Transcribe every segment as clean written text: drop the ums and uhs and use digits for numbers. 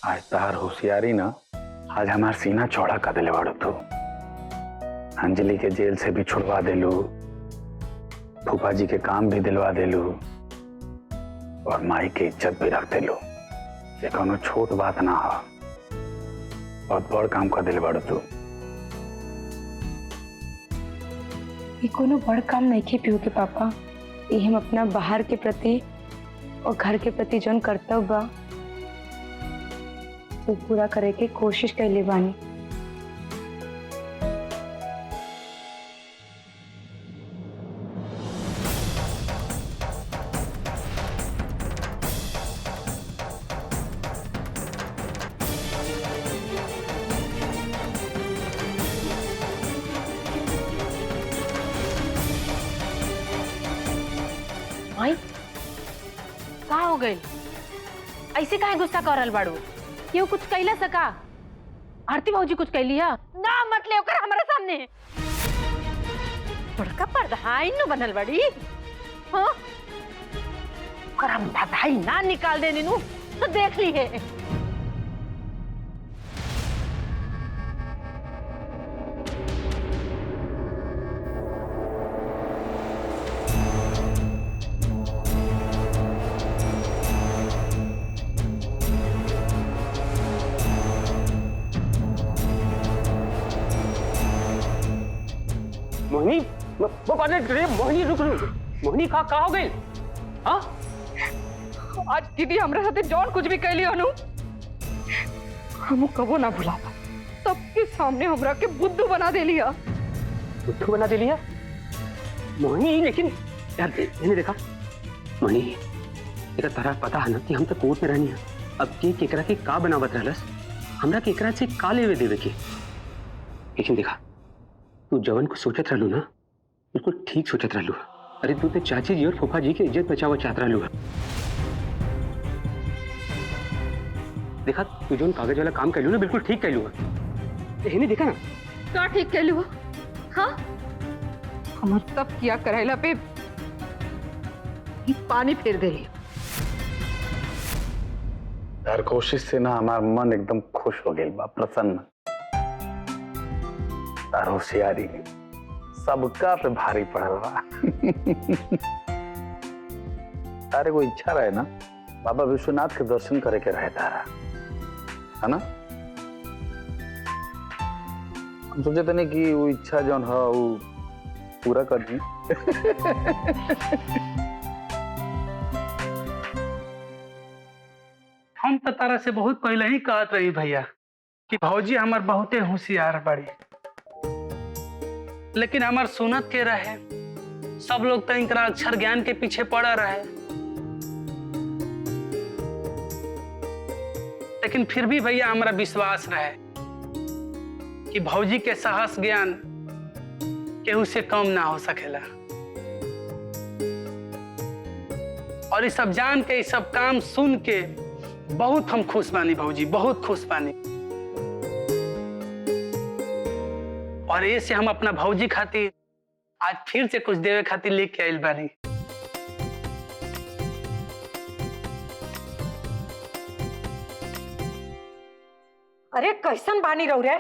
आज तार होशियारी ना, आज हमार सीना चौड़ा कर दिले बाड़ू तू। अंजलि के जेल से भी छुड़वा देलू, फूफा जी के काम भी दिलवा देलू और माई की इज्जत भी रख देलू। ये कोनो छोट बात ना हो, बहुत बड़ काम कर दिले बाड़ू तू। ये कोनो बड़ काम नहीं खे पियो के पापा। ये हम अपना बाहर के प्रति और घर के प्रति जौन कर्तव्य बा वो पूरा करे के कोशिश कैले बानी। भाई का हो गई? ऐसे काहे गुस्सा करल बाड़ू? क्यों कुछ कैला सका? आरती भौजी कुछ कैली है ना? मत ले ओकर हमारे सामने। बड़का पर्दाइन न बनल बड़ी। हाँ और हम धधाई ना निकाल देनी नु तो देख ली है। मोहिनी, वो मोहिनी रुक रुक। मोहिनी कहा हो गई? हाँ आज दीदी हमारे साथ जौन कुछ भी कैली अनु हम कबो ना भुला। सबके सामने हमरा के बुद्धू बना दे लिया। बुद्धू बना दे लिया मोहिनी? लेकिन यार इन्हें देखा मोहिनी, एक तारा पता है ना कि हम तो कोर्ट में रहनी है। अब के केकरा के का बनावत रहलस, हमरा केकरा से का लेवे देवे के। लेकिन देखा तू जवन को सोचत रहलू ना, बिल्कुल ठीक सोचत रहलू। अरे तू तो चाची जी और फूफा जी की इज्जत बचावा चाहत रहलू। देखा तू जो कागज वाला काम कैलू ना, बिल्कुल ठीक कैलू। नहीं देखा ना क्या ठीक कैलू? हाँ हमार सब किया कराइला पे पानी फेर दे। यार कोशिश से ना हमार मन एकदम खुश हो गया बा, प्रसन्न। तार होशियारी सबका पे भारी पड़ल बा। तारे को इच्छा रहे ना बाबा विश्वनाथ के दर्शन करे के रहे तारा, है ना? हम सोचे थे कि वो इच्छा जौन है वो पूरा कर दी। हम तो तारा से बहुत पहले ही कहत रही भैया कि भौजी हमार बहुते होशियार बड़ी, लेकिन हमार सुनत के रहे। सब लोग तो इनकरा अक्षर ज्ञान के पीछे पड़ा रहे, लेकिन फिर भी भैया हमारा विश्वास रहे कि भौजी के साहस ज्ञान केहू से कम ना हो सकेला। और ये सब जान के, ये सब काम सुन के बहुत हम खुश बानी भौजी, बहुत खुश बानी। और ये से हम अपना भौजी खातिर आज फिर से कुछ देवे खातिर लेके आइल बानी। अरे कैसन बानी रहो रे?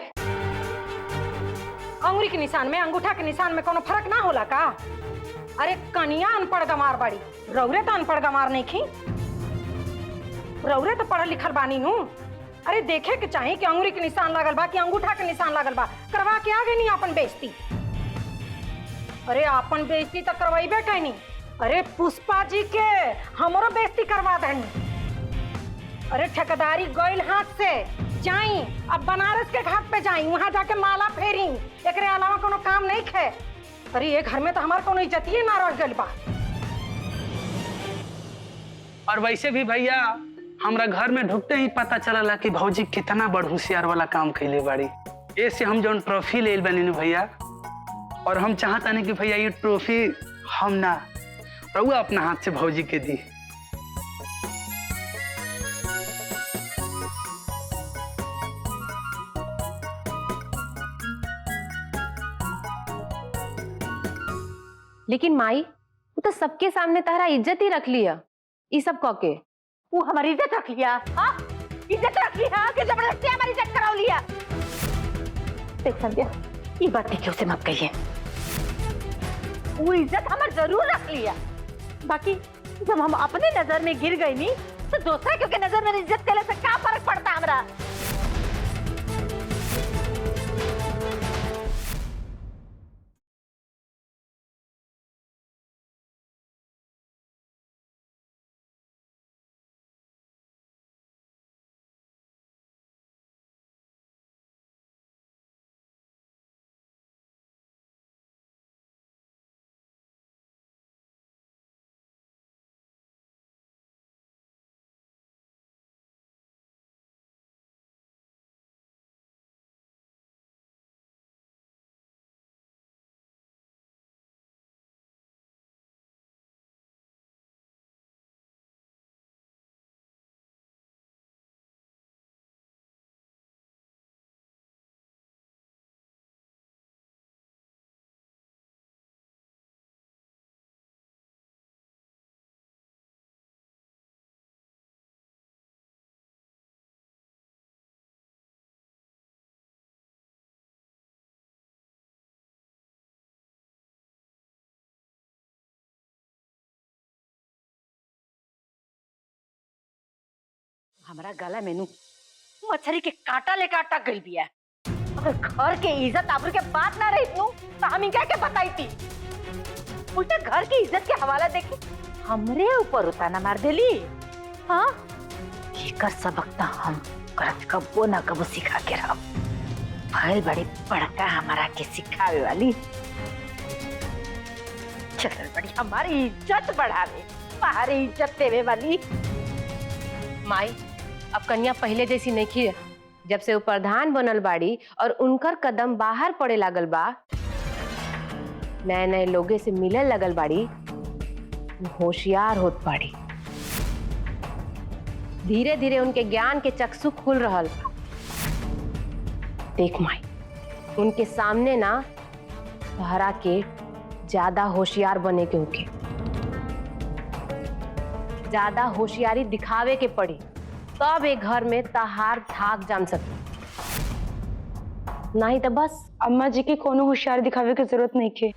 अंगुरी के निशान में अंगूठा के निशान में कोनो फर्क ना होला का? अरे कनिया अनपढ़ गमार बाड़ी, रौरे तो अनपढ़ गमार नहीं खी। रौरे तो पढ़ल लिखल बानी नू। अरे देखे के चाहिए कि अंगुरी के निशान लागल बा कि अंगूठा के निशान लागल बा। करवा के आ गई नहीं अपन बेइज्जती। अरे अपन बेइज्जती तो करवाइबे कैनी। अरे पुष्पा जी के हमरो बेइज्जती करवा देनी। अरे ठेकेदारी गइल हाथ से जाई, अब बनारस के घाट पे जाई, वहां जाके माला फेरी। एकरे अलावा कोनो काम नहीं खे। अरे ये घर में तो हमार कोनो इज्जतिये ना रह गइल बा। और वैसे भी भैया हमरा घर में ढुकते ही पता चलला कि भौजी कितना बड़ होशियार वाला काम कैले बाड़ी। ऐसे हम जो ट्रॉफी ले बनी भैया, और हम चाहता नहीं कि भैया ये ट्रॉफी हम ना रहुआ अपना हाथ से भौजी के दी। लेकिन माई वो तो सबके सामने तारा इज्जत ही रख लिया। ये सब कह के वो हमारी इज्जत रख लिया। हाँ इज्जत रखी है कि जबरदस्ती हमारी इज्जत कराओ लिया। देख संध्या, ये बात देखिए उसे मत कहिए। वो इज्जत हमार जरूर रख लिया, बाकी जब हम अपने नजर में गिर गई नी तो दूसरा क्योंकि नजर में इज्जत करे से क्या फर्क पड़ता हमरा। हमारा गला में नू मछली के कांटा लेकर अटक गई बिया। अगर घर के इज्जत आबरू के बात ना रही नू तो हम इनका के बताई थी। उल्टा घर की इज्जत के हवाला देके हमरे ऊपर उताना मार देली। हाँ, ये कर सबक ना हम करत कबो ना कबो सिखा के रहा। भाई बड़ी बड़का हमारा के सिखावे वाली, चल बड़ी हमारी इज्जत बढ़ावे, हमारी इज्जत देवे वाली। माई अब कन्या पहले जैसी नहीं की। जब से वो प्रधान बनल बाड़ी और उनकर कदम बाहर पड़े लागल बा, नए नए लोगे से मिले लगल बाड़ी, होशियार होत बाड़ी। धीरे धीरे उनके ज्ञान के चक्षु खुल रहल। देख माई, उनके सामने ना तहरा के ज्यादा होशियार बने के होके, ज्यादा होशियारी दिखावे के पड़ी, तब एक घर में तहार धाक जाम सके। नहीं तो बस अम्मा जी के कोनो होशियारी दिखावे की जरूरत नहीं के।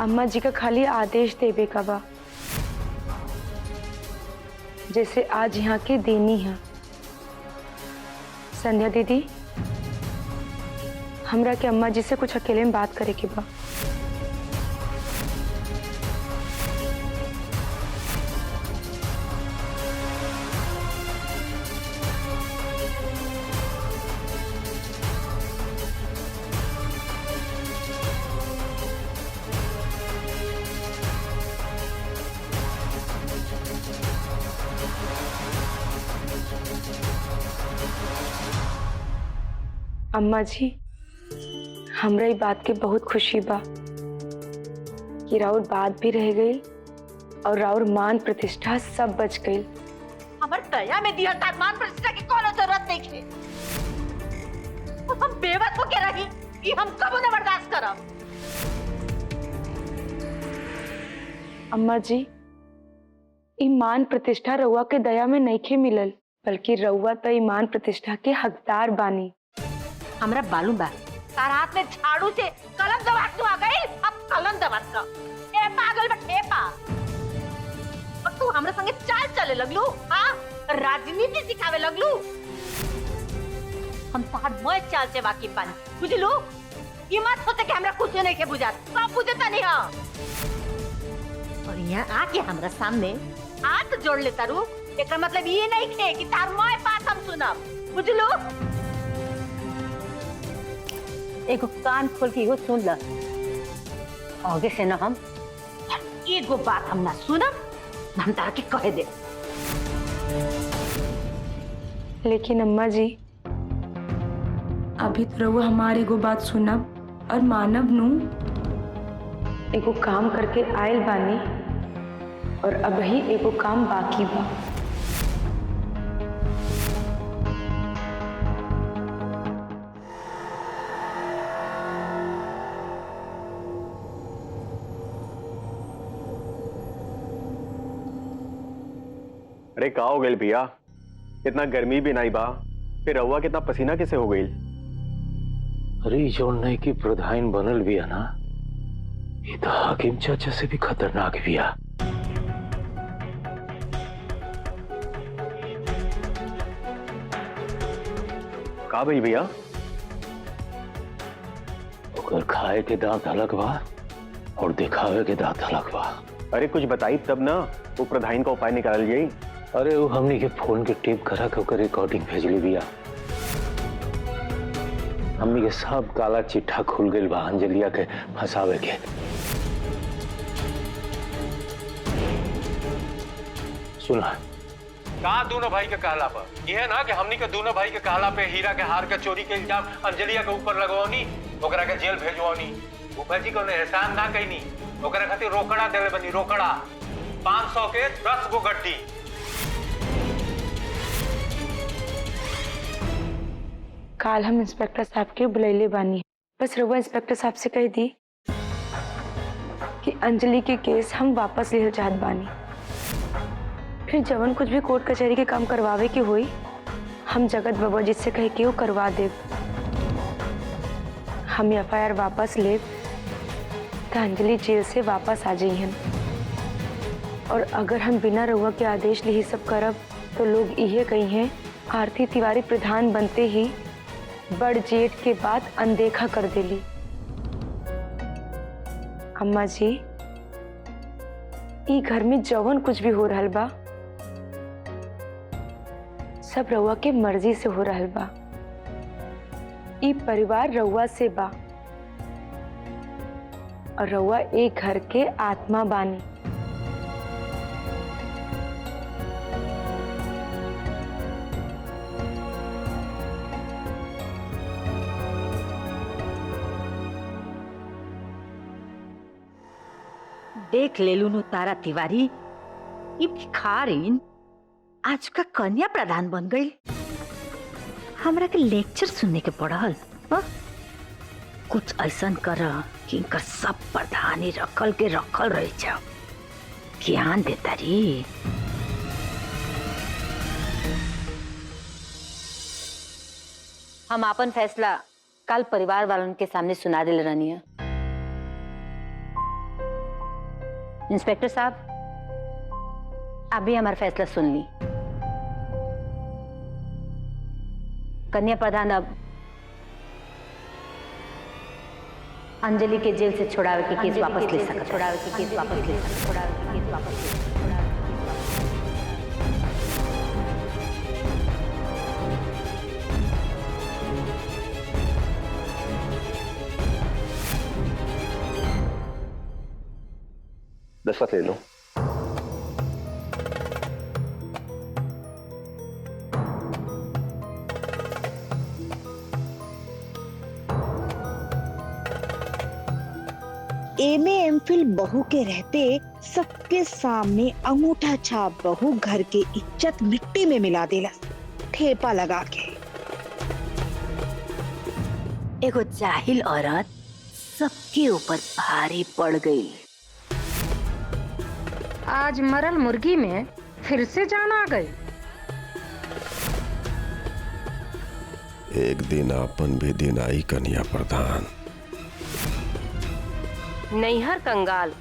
अम्मा जी का खाली आदेश देवे का बा, जैसे आज यहाँ के देनी है। संध्या दीदी, हमरा के अम्मा जी से कुछ अकेले में बात करे के बा। अम्मा जी, हमरा ई बात के बहुत खुशी बा कि राउर बात भी रह गई और राउर मान प्रतिष्ठा सब बच गई। हमार दया में दिया था मान प्रतिष्ठा की कोनो जरूरत नहीं है। और हम बेवकूफ के रही कि हम कबो न बर्दाश्त करब। अम्मा जी, ई मान प्रतिष्ठा रउआ के दया में नइखे मिलल, बल्कि रउआ तो ई मान प्रतिष्ठा के हकदार बानी। हमरा मालूम बा तार हाथ में झाड़ू से कलम दबात तू आ गई, अब कलम दबात का ए पागल बटे पा। और तू हमरा संगे चाल चले लगलू। हां, राजनीति सिखावे लगलू। हम तार मैं चाल से वाकिफ बानी, बुझलू। ई मत सोचे कि हमरा कुछ नहीं के बुझात, सब बुझता नहीं हां। और यहाँ आके हमरा सामने हाथ जोड़ लेता रू, एकर मतलब ये नहीं थे कि तार मैं बात हम सुनब, बुझलू। एगो कान खोल के एगो सुन ल, आगे से न हम एगो बात हम ना सुनब, हम तारा के कहे दे। लेकिन अम्मा जी, अभी तो रउआ हमार एगो बात सुनब और मानब नू। एगो काम करके आयल बानी और अब ही एगो काम बाकी बा। अरे का हो गई भैया, इतना गर्मी भी नहीं बा, फिर रहुआ कितना पसीना कैसे हो गई? अरे जौन नहीं की प्रधान बनल भी है ना, ये तो हाकिम चाचा से भी खतरनाक भी है। का भाई भैया? ओकर खाए के दांत अलग बा और दिखावे के दांत अलग बा। अरे कुछ बताई तब ना वो प्रधान का उपाय निकाल जाई। अरे वो हमनी के फोन के टेप करा के ओकर रिकॉर्डिंग भेजली बिया। हमनी के सब काला चिट्ठा खुल गइल बा अंजलिया के फंसावे के। सुना का दोनों भाई के कहला पर यह ना कि हमनी के दोनों भाई के कहला पे हीरा के हार के चोरी के इल्जाम अंजलिया के ऊपर लगवानी, ओकरा के जेल भेजवानी। भूपा जी को एहसान ना कईनी, ओकरा खातिर रोकड़ा देले बनी, रोकड़ा 500 के 10 गो गड्डी। काल हम इंस्पेक्टर साहब के बुलैले बानी, बस रउआ इंस्पेक्टर साहब से कह दी कि अंजलि के केस हम वापस ले चाहत बानी। फिर जवन कुछ भी कोर्ट कचहरी के काम करवावे के होई, हम जगत बाबा जी से कह के वो करवा देब। हम FIR वापस लेब तो अंजलि जेल से वापस आ जाइहन। और अगर हम बिना रउआ के आदेश ले ही सब करब तो लोग इहे कही हैं आरती तिवारी प्रधान बनते ही बड़ जेठ के बाद अनदेखा कर देली। अम्मा जी, ई घर में जवन कुछ भी हो रहल बा सब रउआ के मर्जी से हो रहल बा। ई परिवार रउआ से बा और रउआ एक घर के आत्मा बानी। देख ले लूनो तारा तिवारी, ये भिखारीन आज का कन्या प्रधान बन गई। हमरा के लेक्चर सुनने के पड़ल। कुछ ऐसा कर कि इनका सब प्रधानी रखल के रखल रह जाओ। ज्ञान देता री। हम अपन फैसला कल परिवार वालों के सामने सुना दिल रहनी है। इंस्पेक्टर साहब, आप भी हमारा फैसला सुन ली। कन्या प्रधान अब अंजलि के जेल से छुड़ावे के केस वापस ले सकते। छुड़ावे के केस वापस ले सकते। छुड़ावे के केस वापस ले सकते। दस्तखत ले लो। एमए एमफिल बहू के रहते सबके सामने अंगूठा छाप बहू घर के इज्जत मिट्टी में मिला देला, ठेपा लगा के। एगो जाहिल औरत सबके ऊपर भारी पड़ गई। आज मरल मुर्गी में फिर से जान आ गई। एक दिन अपन भी दिन आई कन्या प्रधान। नैहर कंगाल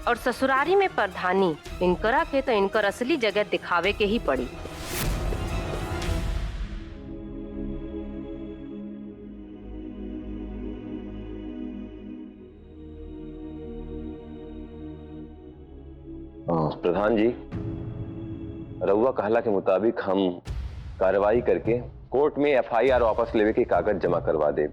और ससुरारी में प्रधानी, इनकरा के तो इनकर असली जगह दिखावे के ही पड़ी। प्रधान जी, रउआ कहला के मुताबिक हम कार्रवाई करके कोर्ट में FIR वापस लेवे के कागज जमा करवा दे।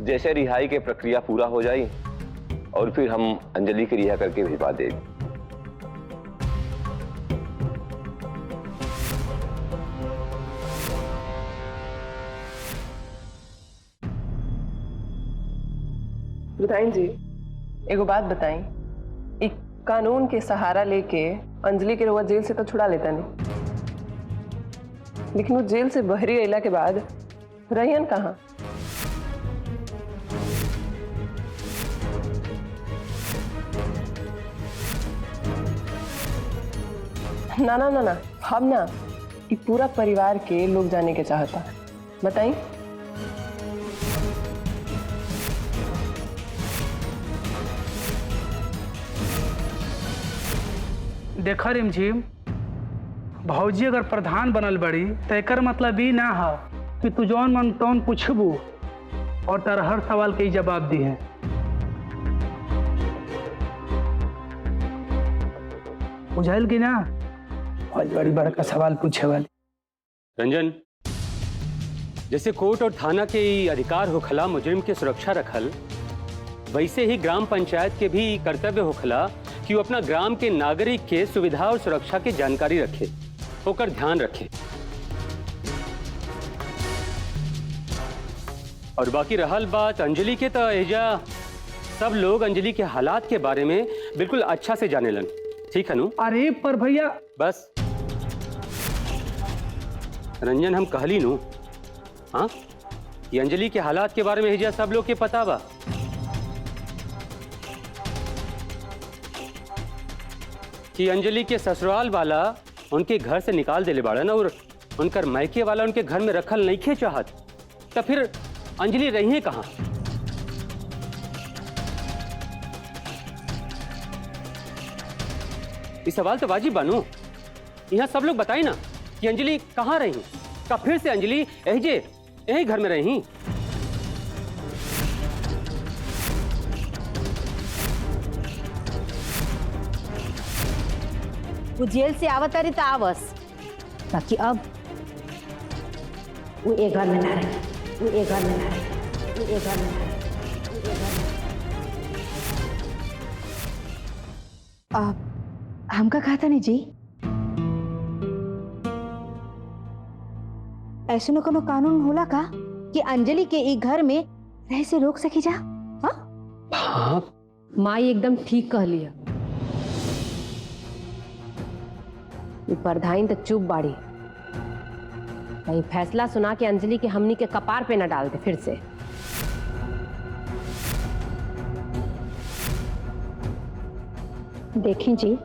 जैसे रिहाई के प्रक्रिया पूरा हो जाए और फिर हम अंजलि के रिहा करके भिजवा दे। प्रधान जी, एगो बात बताई, एक कानून के सहारा लेके अंजलि के रउआ जेल से तो छुड़ा लेता नहीं, लेकिन वो जेल से बहरी अला के बाद रहियन कहाँ? ना ना ना ना, हम ना ये पूरा परिवार के लोग जाने के चाहता। बताइए। देखा रिमझिम, भौजी अगर प्रधान बनल बड़ी तो एकर मतलब ई ना हो कि तू जौन मन तौन पूछबू और तार हर सवाल के जवाब दी है। बुझाइल की ना, बहुत बड़ी बड़का सवाल पूछे वाली। रंजन, जैसे कोर्ट और थाना के अधिकार होखला मुजरिम के सुरक्षा रखल, वैसे ही ग्राम पंचायत के भी कर्तव्य होखला कि वो अपना ग्राम के नागरिक के सुविधा और सुरक्षा की जानकारी रखे, होकर ध्यान रखे। और बाकी रहल बात अंजलि के, तो एजा सब लोग अंजलि के हालात के बारे में बिल्कुल अच्छा से जानेलन। ठीक है नु? अरे पर भैया बस रंजन, हम कहली नु हाँ ये अंजलि के हालात के बारे में एजा सब लोग के पता बा। कि अंजलि के ससुराल वाला उनके घर से निकाल देले बाड़न और उनकर मायके वाला उनके घर में रखल नहीं खे चाहत, तो फिर अंजलि रही है कहाँ? ये सवाल तो वाजिब बानू, यहाँ सब लोग बताई ना कि अंजलि कहाँ रही, का फिर से अंजलि यही घर में रही। वो जेल से आवत रही तो आवस, बाकी अब वो एक घर में ना रहे, वो एक घर में ना रहे, वो एक घर में ना रहे, वो एक घर में। हमका कहा था नहीं जी, ऐसे न कोनो कानून होला का कि अंजलि के एक घर में रह से रोक सकी जा? हाँ माई एकदम ठीक कह लिया। प्रधान तो चुप बाड़ी, कहीं फैसला सुना के अंजलि के हमनी के कपार पे न डाल दे फिर से। देखी जी,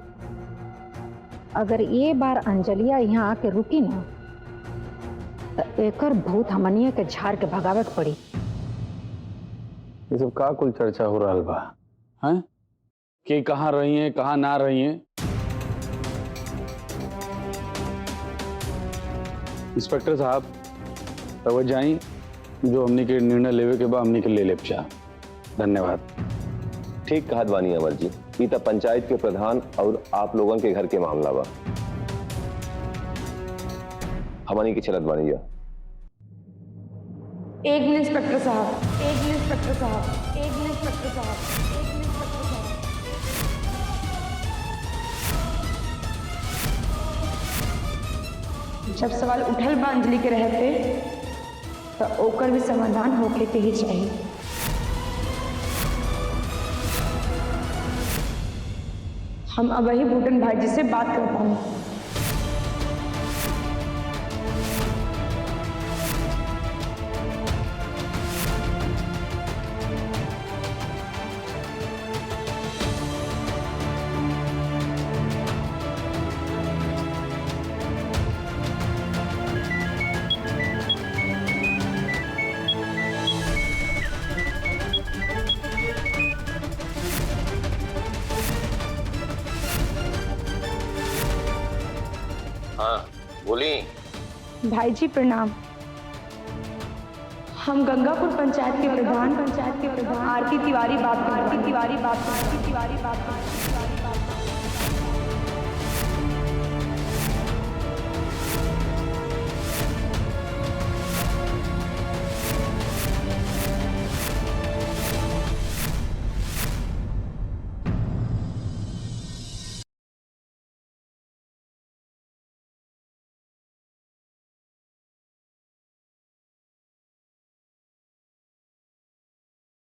अगर ये बार अंजलिया यहाँ आके रुकी ना तो एकर भूत हमनिया के झाड़ के भगावे के पड़ी। ये सब का कुल चर्चा हो रहा बा? हैं कि कहाँ रही हैं कहाँ ना रही हैं? इंस्पेक्टर साहब तब जाई, जो हमने के निर्णय लेवे के बाद हमने के ले लेपचा। धन्यवाद। ठीक कहा बानी अमर जी, ई त पंचायत के प्रधान और आप लोगों के घर के मामला बा, हमनी के चलत बानी जा। एक मिनट इंस्पेक्टर साहब, एक मिनट इंस्पेक्टर साहब, एक मिनट इंस्पेक्टर साहब, एक मिनट इंस्पेक्टर साहब। जब सवाल उठल बा अंजलि के रहते तो ओकर भी समाधान होके के ही चाहिए। हम अब वही भूटन भाई जी से बात करता हूँ। हाँ बोली। भाई जी प्रणाम। हम गंगापुर पंचायत के प्रधान आरती तिवारी बात